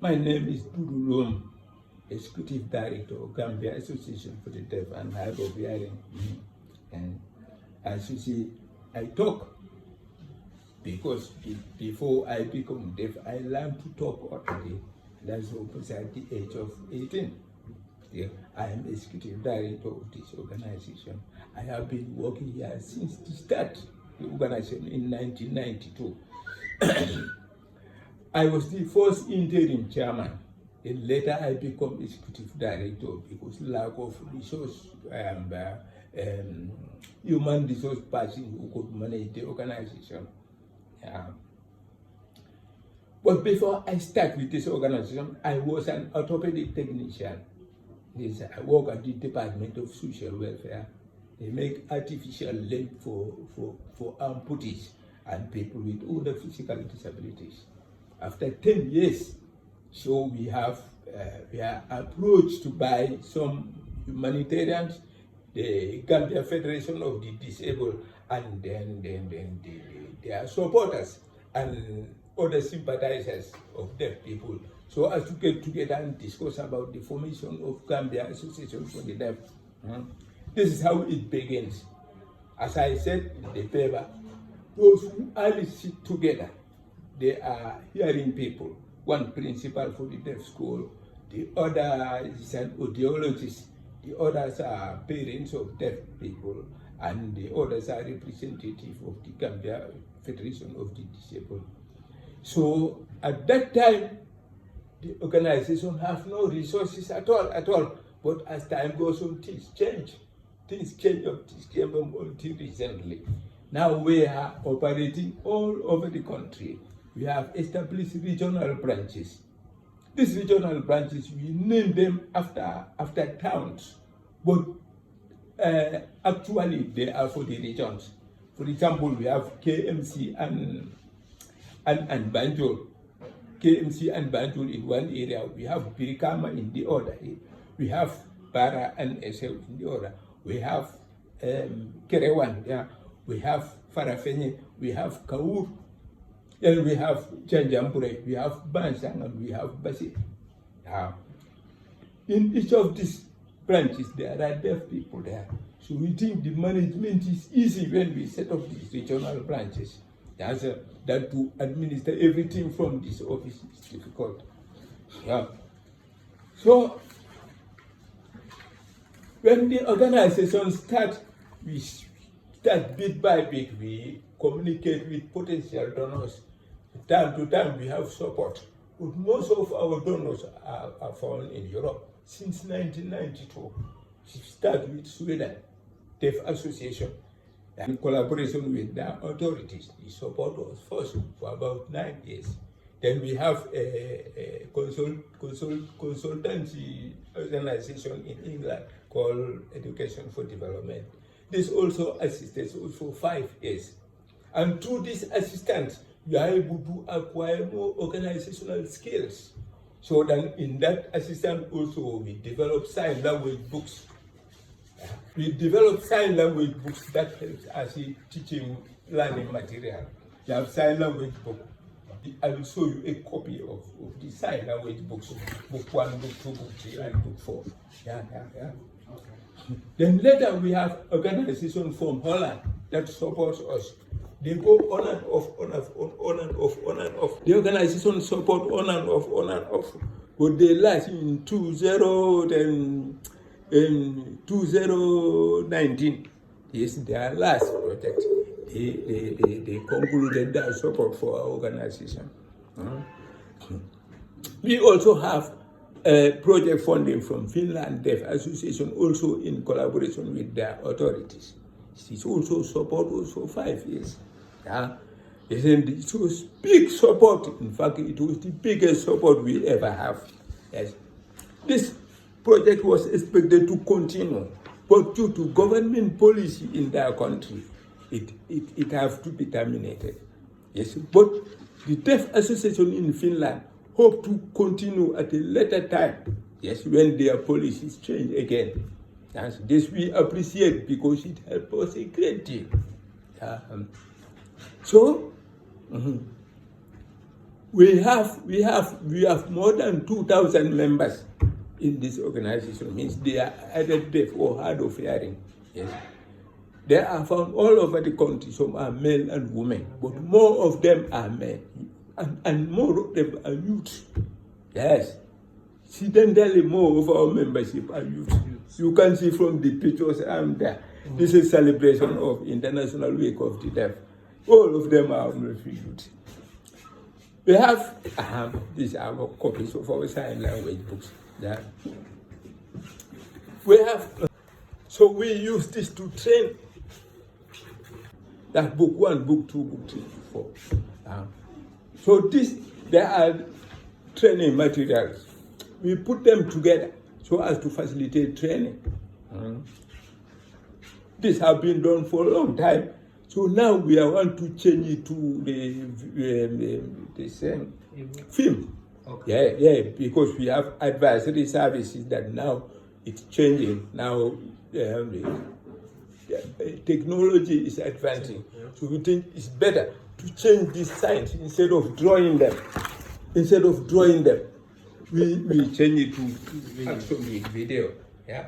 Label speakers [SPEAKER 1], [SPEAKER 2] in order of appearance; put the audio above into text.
[SPEAKER 1] My name is Durulum, Executive Director of Gambia Association for the Deaf and Hard of Hearing. And as you see, I talk because before I become deaf, I learned to talk already. That's almost at the age of 18. Yeah, I am Executive Director of this organization. I have been working here since the start of the organization in 1992. I was the first interim chairman, and later I became executive director because lack of resource human resource person who could manage the organization. But before I start with this organization, I was an orthopedic technician. Yes, I work at the Department of Social Welfare. They make artificial limb for amputees and people with other physical disabilities. After 10 years, so we are approached to buy some humanitarians, the Gambia Federation of the Disabled, and then their supporters and other sympathizers of deaf people, so as to get together and discuss about the formation of Gambia Association for the Deaf. This is how it begins. As I said in the paper, those who only sit together, they are hearing people. One principal for the deaf school, the other is an audiologist, the others are parents of deaf people, and the others are representatives of the Gambia Federation of the Disabled. So at that time, the organization have no resources at all. But as time goes on, things change. Things came until recently. Now we are operating all over the country. We have established regional branches. These regional branches, we name them after towns, but actually they are for the regions. For example, we have KMC and Banjul. KMC and Banjul in one area. We have Birikama in the other. We have Bara and Esel in the other. We have Kerewan. Yeah. We have Farafenye. We have Kaur. And we have Janjambure, we have Bansang, and we have Basi. In each of these branches, there are deaf people there. So we think the management is easy when we set up these regional branches. That to administer everything from this office is difficult. Yeah. So when the organization starts, we start bit by bit. We communicate with potential donors. Time to time, we have support. But most of our donors are found in Europe. Since 1992, we started with Sweden Deaf Association. In collaboration with the authorities, they support us first for about 9 years. Then we have a consultancy organization in England called Education for Development. This also assisted us for 5 years. And through this assistance, we are able to acquire more organizational skills. So then in that assistance also, we develop sign language books. We develop sign language books that helps as a teaching learning material. We have sign language book. I will show you a copy of the sign language books, book 1, book 2, book 3, and book 4. Yeah. Okay. Then later we have organization from Holland that supports us. They go on and off. The organization support on and off. But they last in 2019. Yes, their last project. They concluded their support for our organization. We also have project funding from Finland Deaf Association, also in collaboration with their authorities. It also support us for 5 years. It was big support. In fact, it was the biggest support we ever have. Yes. This project was expected to continue, but due to government policy in their country, it has to be terminated. Yes, but the Deaf Association in Finland hope to continue at a later time. Yes, when their policies change again. Yes, this we appreciate because it helps us a great deal. We have more than 2,000 members in this organization. Means they are either deaf or hard of hearing. Yes. They are found all over the country. Some are men and women, but more of them are men, and more of them are youth. Yes. Incidentally, more of our membership are youth. You can see from the pictures there. This is celebration of International Week of the Deaf. All of them are youth. We have these are copies of our sign language books. Yeah. We have, so we use this to train. That book 1, book 2, book 3, book 4. So there are training materials. We put them together so as to facilitate training. This has been done for a long time. So now we want to change it to the same film. Okay. Yeah, because we have advisory services that now it's changing. Now technology is advancing. So we think it's better to change these signs instead of drawing them. We change it to actually video. Yeah.